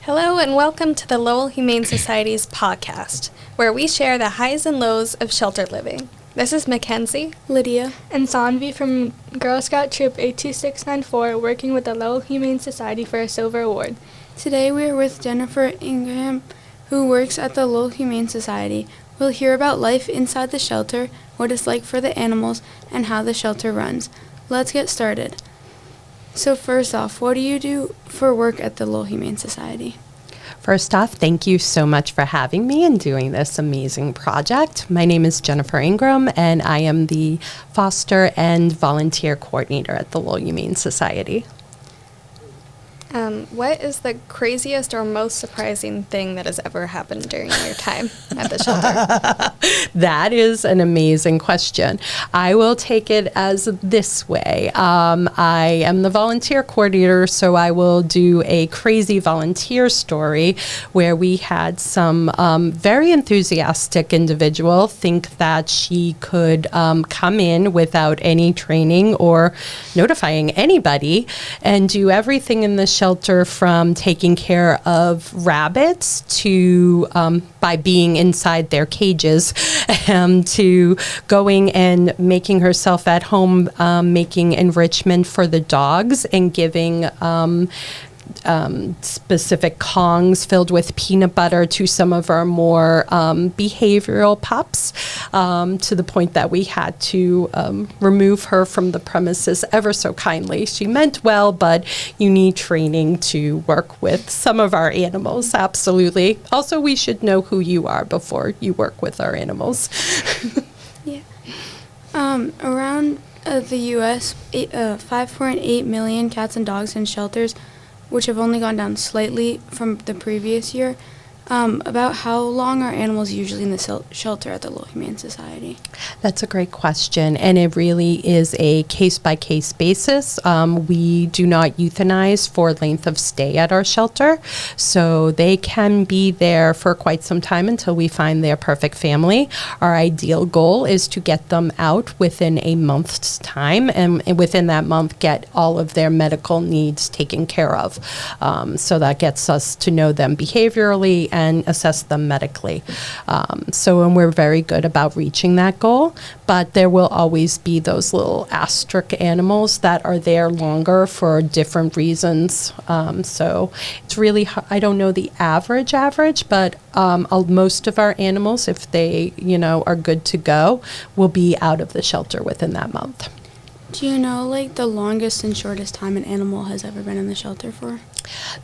Hello and welcome to the Lowell Humane Society's podcast, where we share the highs and lows of shelter living. This is Mackenzie, Lydia, and Sanvi from Girl Scout Troop 82694, working with the Lowell Humane Society for a Silver Award. Today we are with Jennifer Ingraham, who works at the Lowell Humane Society. We'll hear about life inside the shelter, what it's like for the animals, and how the shelter runs. Let's get started. So first off, what do you do for work at the Lowell Humane Society? First off, thank you so much for having me and doing this amazing project. My name is Jennifer Ingram, and I am the foster and volunteer coordinator at the Lowell Humane Society. What is the craziest or most surprising thing that has ever happened during your time at the shelter? That is an amazing question. I will take it as this way. I am the volunteer coordinator, so I will do a crazy volunteer story where we had some very enthusiastic individual think that she could come in without any training or notifying anybody and do everything in the shelter from taking care of rabbits to by being inside their cages to going and making herself at home, making enrichment for the dogs and giving specific Kongs filled with peanut butter to some of our more behavioral pups, to the point that we had to remove her from the premises ever so kindly. She meant well, but you need training to work with some of our animals, absolutely. Also, we should know who you are before you work with our animals. Yeah. Around the U.S., 5.8 million cats and dogs in shelters, which have only gone down slightly from the previous year. About how long are animals usually in the shelter at the Lowell Humane Society? That's a great question, and it really is a case-by-case basis. We do not euthanize for length of stay at our shelter, so they can be there for quite some time until we find their perfect family. Our ideal goal is to get them out within a month's time, and within that month get all of their medical needs taken care of. So that gets us to know them behaviorally and assess them medically. And we're very good about reaching that goal, but there will always be those little asterisk animals that are there longer for different reasons. So it's really, I don't know the average, but most of our animals, if they, are good to go, will be out of the shelter within that month. Do you know, the longest and shortest time an animal has ever been in the shelter for?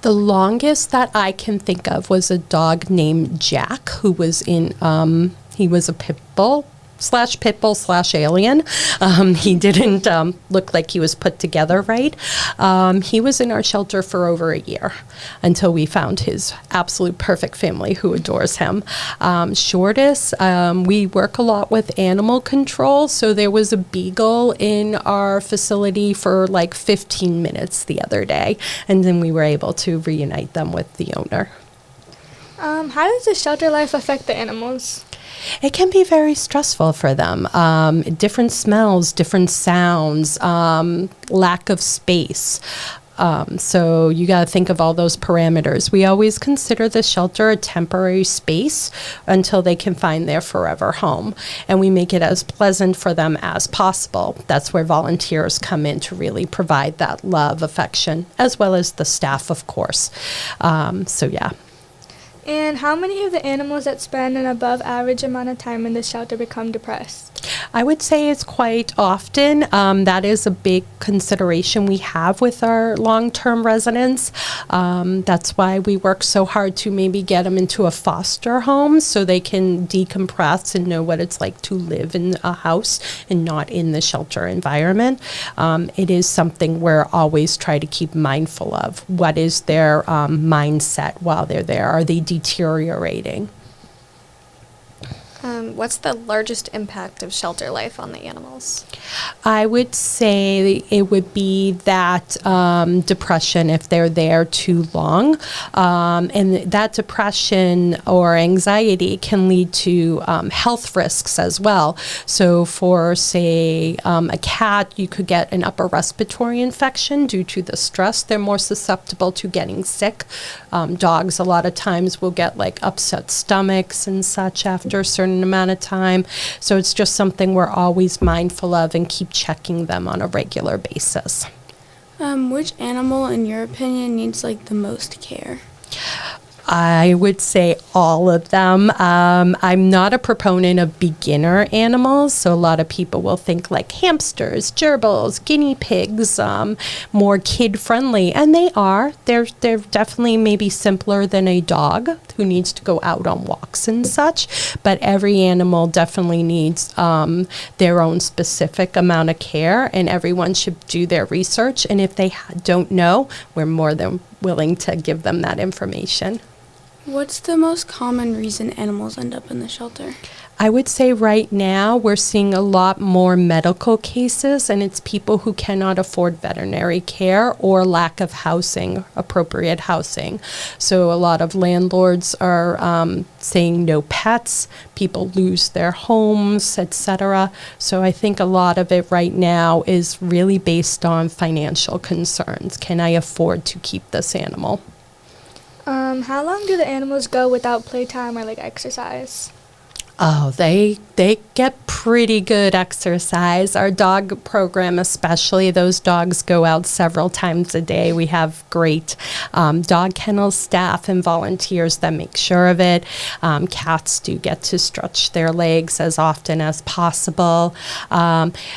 The longest that I can think of was a dog named Jack, who was he was a pit bull / alien. He didn't look like he was put together right. He was in our shelter for over a year until we found his absolute perfect family who adores him. Shortest, we work a lot with animal control, so there was a beagle in our facility for 15 minutes the other day, and then we were able to reunite them with the owner. How does the shelter life affect the animals? It can be very stressful for them. Different smells, different sounds, lack of space. So you got to think of all those parameters. We always consider the shelter a temporary space until they can find their forever home. And we make it as pleasant for them as possible. That's where volunteers come in to really provide that love, affection, as well as the staff, of course. Yeah. And how many of the animals that spend an above average amount of time in the shelter become depressed? I would say it's quite often. That is a big consideration we have with our long-term residents. That's why we work so hard to maybe get them into a foster home so they can decompress and know what it's like to live in a house and not in the shelter environment. It is something we're always try to keep mindful of. What is their mindset while they're there? Are they deteriorating? What's the largest impact of shelter life on the animals? I would say it would be that depression if they're there too long. And that depression or anxiety can lead to health risks as well. So for, say, a cat, you could get an upper respiratory infection due to the stress. They're more susceptible to getting sick. Dogs, a lot of times, will get like upset stomachs and such after a certain amount of time. So it's just something we're always mindful of and keep checking them on a regular basis. Which animal, in your opinion, needs like the most care? I would say all of them. I'm not a proponent of beginner animals, so a lot of people will think like hamsters, gerbils, guinea pigs, more kid-friendly, and they are. They're definitely maybe simpler than a dog who needs to go out on walks and such, but every animal definitely needs their own specific amount of care, and everyone should do their research, and if they don't know, we're more than willing to give them that information. What's the most common reason animals end up in the shelter? I would say right now we're seeing a lot more medical cases, and it's people who cannot afford veterinary care or lack of housing, appropriate housing. So a lot of landlords are saying no pets, people lose their homes, etc. So I think a lot of it right now is really based on financial concerns. Can I afford to keep this animal? How long do the animals go without playtime or like exercise? Oh, they get pretty good exercise. Our dog program especially, those dogs go out several times a day. We have great dog kennel staff and volunteers that make sure of it. Cats do get to stretch their legs as often as possible.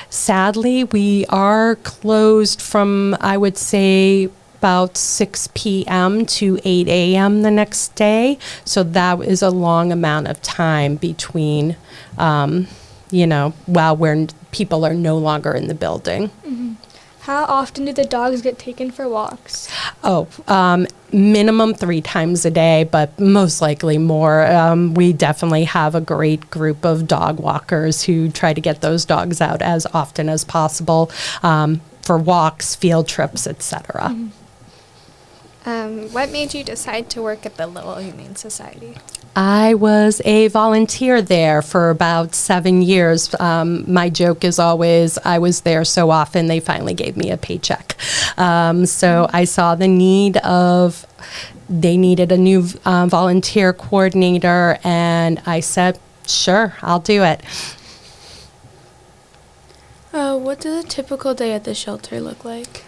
Sadly, we are closed from, I would say, about 6 p.m. to 8 a.m. the next day. So that is a long amount of time between, while people are no longer in the building. Mm-hmm. How often do the dogs get taken for walks? Minimum 3 times a day, but most likely more. We definitely have a great group of dog walkers who try to get those dogs out as often as possible for walks, field trips, etc. Mm-hmm. What made you decide to work at the Lowell Humane Society? I was a volunteer there for about 7 years. My joke is always, I was there so often they finally gave me a paycheck. So I saw the need of, they needed a new volunteer coordinator, and I said, sure, I'll do it. What does a typical day at the shelter look like?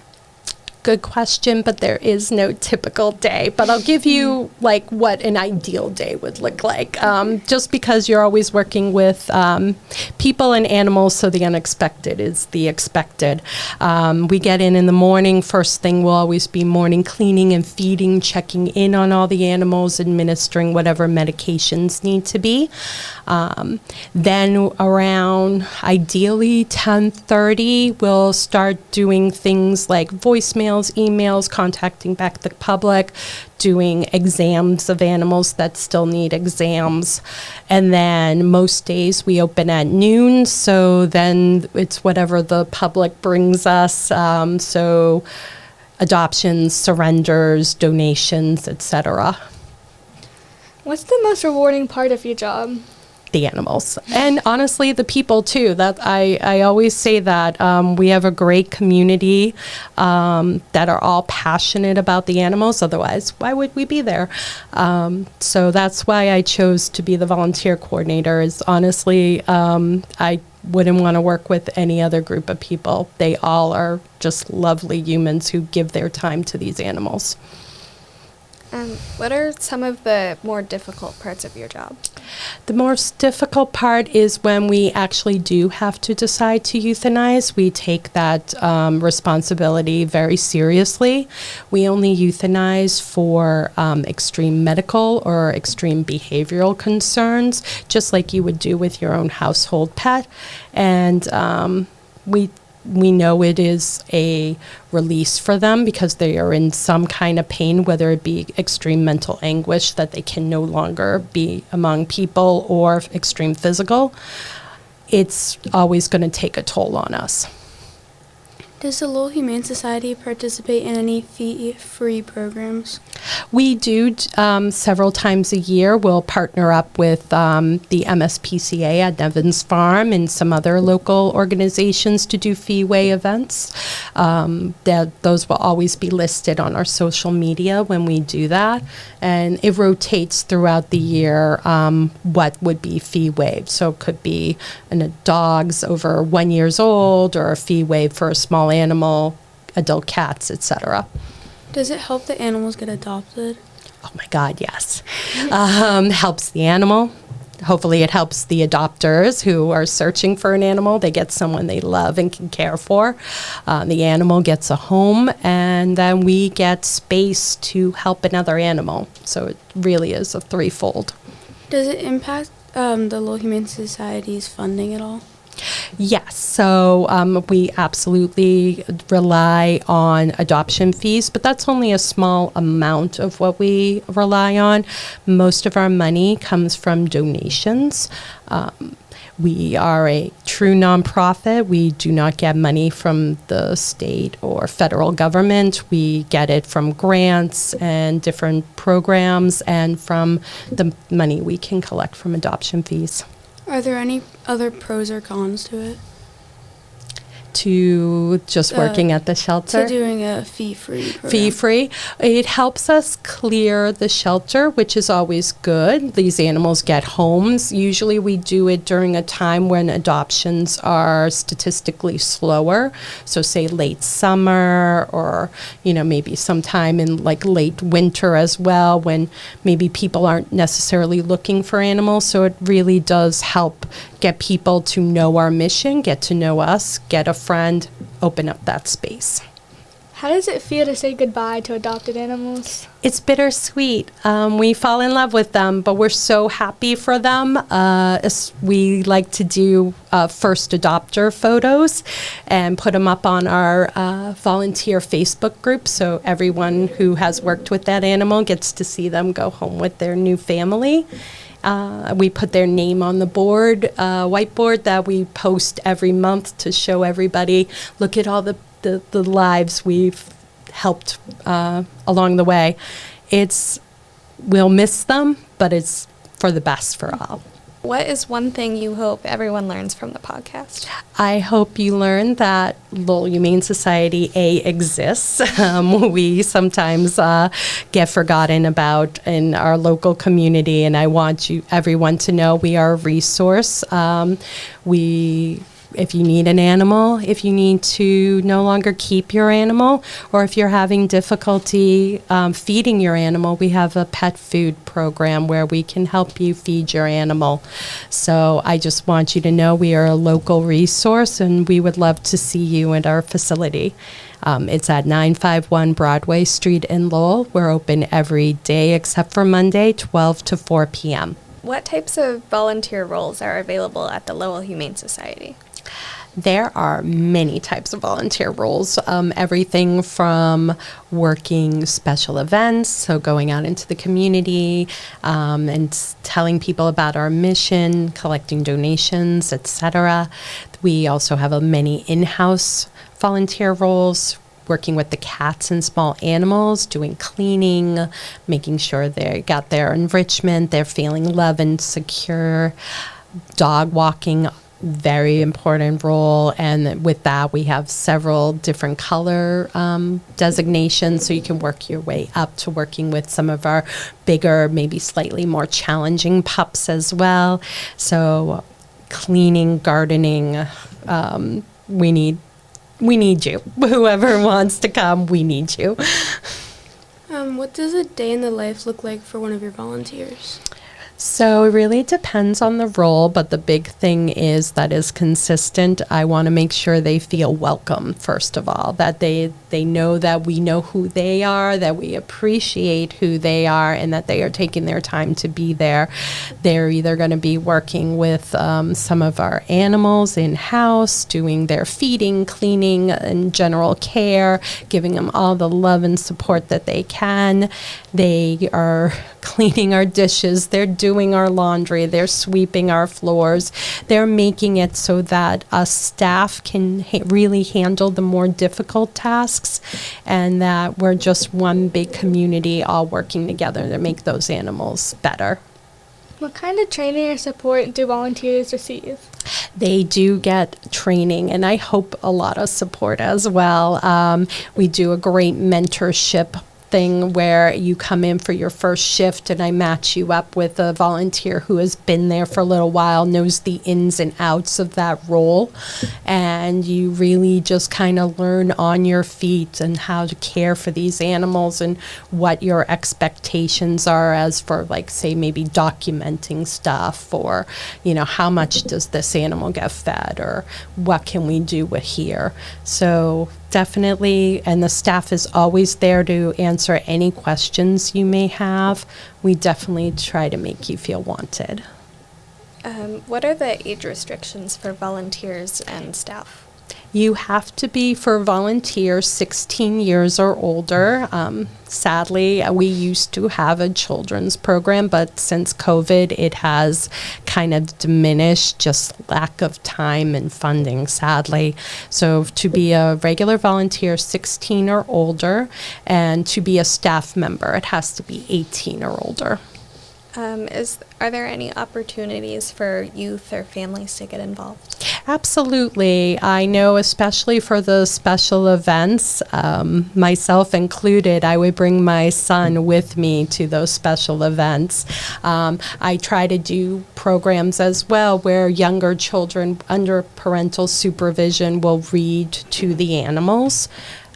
Good question, but there is no typical day. But I'll give you like what an ideal day would look like. Just because you're always working with people and animals, so the unexpected is the expected. We get in the morning. First thing will always be morning cleaning and feeding, checking in on all the animals, administering whatever medications need to be. Then around ideally 10:30, we'll start doing things like voicemails, emails, contacting back the public, doing exams of animals that still need exams. And then most days we open at noon, so then it's whatever the public brings us. So adoptions, surrenders, donations, etc. What's the most rewarding part of your job? The animals, and honestly the people too. That I always say that we have a great community that are all passionate about the animals, otherwise why would we be there? So that's why I chose to be the volunteer coordinator. Is honestly I wouldn't want to work with any other group of people. They all are just lovely humans who give their time to these animals. What are some of the more difficult parts of your job? The most difficult part is when we actually do have to decide to euthanize. We take that responsibility very seriously. We only euthanize for extreme medical or extreme behavioral concerns, just like you would do with your own household pet. And we we know it is a release for them because they are in some kind of pain, whether it be extreme mental anguish that they can no longer be among people or extreme physical. It's always going to take a toll on us. Does the Lowell Humane Society participate in any fee-free programs? We do several times a year. We'll partner up with the MSPCA at Nevins Farm and some other local organizations to do fee-way events. Those will always be listed on our social media when we do that. And it rotates throughout the year what would be fee waived. So it could be dogs over 1 year old or a fee waive for a small animal, adult cats, etc. Does it help the animals get adopted? Oh my God, yes. Helps the animal. Hopefully it helps the adopters who are searching for an animal. They get someone they love and can care for. The animal gets a home, and then we get space to help another animal. So it really is a threefold. Does it impact the Lowell Humane Society's funding at all? Yes, so we absolutely rely on adoption fees, but that's only a small amount of what we rely on. Most of our money comes from donations. We are a true nonprofit. We do not get money from the state or federal government. We get it from grants and different programs and from the money we can collect from adoption fees. Are there any other pros or cons to it? To just working at the shelter? To doing a fee-free program. Fee-free. It helps us clear the shelter, which is always good. These animals get homes. Usually we do it during a time when adoptions are statistically slower. So say late summer or, maybe sometime in like late winter as well, when maybe people aren't necessarily looking for animals. So it really does help get people to know our mission, get to know us, get a friend, open up that space. How does it feel to say goodbye to adopted animals? It's bittersweet. We fall in love with them, but we're so happy for them. We like to do first adopter photos and put them up on our volunteer Facebook group, so everyone who has worked with that animal gets to see them go home with their new family. We put their name on the board, whiteboard that we post every month to show everybody, look at all the lives we've helped along the way. We'll miss them, but it's for the best for all. What is one thing you hope everyone learns from the podcast? I hope you learn that Lowell Humane Society exists. We sometimes get forgotten about in our local community, and I want everyone to know we are a resource. If you need an animal, if you need to no longer keep your animal, or if you're having difficulty feeding your animal, we have a pet food program where we can help you feed your animal. So I just want you to know we are a local resource, and we would love to see you at our facility. It's at 951 Broadway Street in Lowell. We're open every day except for Monday, 12 to 4 p.m. What types of volunteer roles are available at the Lowell Humane Society? There are many types of volunteer roles, everything from working special events, so going out into the community and telling people about our mission, collecting donations, etc. We also have many in-house volunteer roles, working with the cats and small animals, doing cleaning, making sure they got their enrichment, they're feeling loved and secure, dog walking, very important role, and with that we have several different color designations, so you can work your way up to working with some of our bigger, maybe slightly more challenging pups as well. So cleaning, gardening, we need you. Whoever wants to come, we need you. What does a day in the life look like for one of your volunteers? So it really depends on the role, but the big thing is that is consistent. I want to make sure they feel welcome, first of all, that they know that we know who they are, that we appreciate who they are, and that they are taking their time to be there. They're either going to be working with some of our animals in-house, doing their feeding, cleaning, and general care, giving them all the love and support that they can. They are cleaning our dishes, they're doing our laundry, they're sweeping our floors. They're making it so that us staff can really handle the more difficult tasks, and that we're just one big community all working together to make those animals better. What kind of training or support do volunteers receive? They do get training, and I hope a lot of support as well. We do a great mentorship thing where you come in for your first shift and I match you up with a volunteer who has been there for a little while, knows the ins and outs of that role, and you really just kind of learn on your feet and how to care for these animals and what your expectations are as for, like, say, maybe documenting stuff, or, you know, how much does this animal get fed, or what can we do with here. So definitely, and the staff is always there to answer any questions you may have. We definitely try to make you feel wanted. What are the age restrictions for volunteers and staff? You have to be, for volunteers, 16 years or older. Sadly, we used to have a children's program, but since COVID, it has kind of diminished, just lack of time and funding, sadly. So to be a regular volunteer, 16 or older, and to be a staff member, it has to be 18 or older. Are there any opportunities for youth or families to get involved? Absolutely. I know, especially for the special events, myself included, I would bring my son with me to those special events. I try to do programs as well where younger children under parental supervision will read to the animals.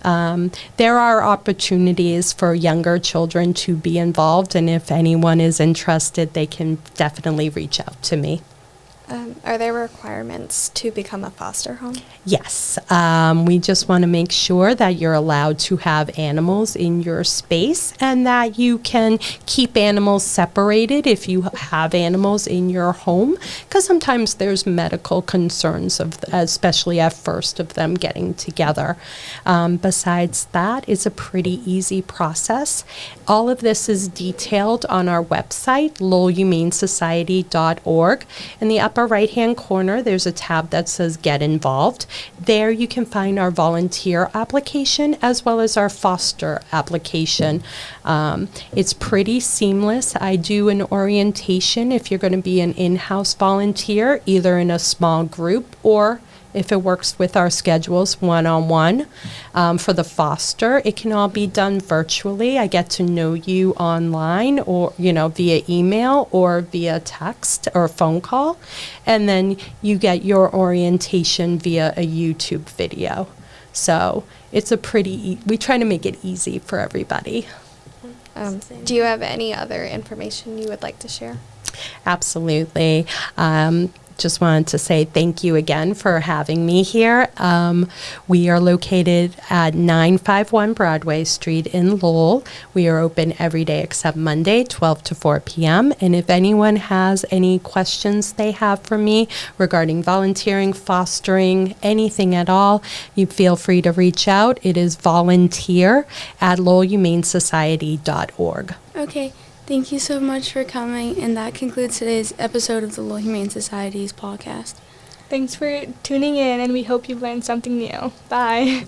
There are opportunities for younger children to be involved, and if anyone is interested, they can definitely reach out to me. Are there requirements to become a foster home? Yes. We just want to make sure that you're allowed to have animals in your space, and that you can keep animals separated if you have animals in your home, because sometimes there's medical concerns, especially at first, of them getting together. Besides that, it's a pretty easy process. All of this is detailed on our website, lowellhumanesociety.org. In the upper right-hand corner, there's a tab that says Get Involved. There you can find our volunteer application as well as our foster application. It's pretty seamless. I do an orientation if you're going to be an in-house volunteer, either in a small group or, if it works with our schedules, one-on-one. For the foster, it can all be done virtually. I get to know you online, or, via email or via text or phone call. And then you get your orientation via a YouTube video. So it's we try to make it easy for everybody. Do you have any other information you would like to share? Absolutely. Just wanted to say thank you again for having me here. We are located at 951 Broadway Street in Lowell. We are open every day except Monday, 12 to 4 p.m. And if anyone has any questions they have for me regarding volunteering, fostering, anything at all, you feel free to reach out. It is volunteer@lowellhumanesociety.org. Okay. Thank you so much for coming, and that concludes today's episode of the Lowell Humane Society's podcast. Thanks for tuning in, and we hope you've learned something new. Bye.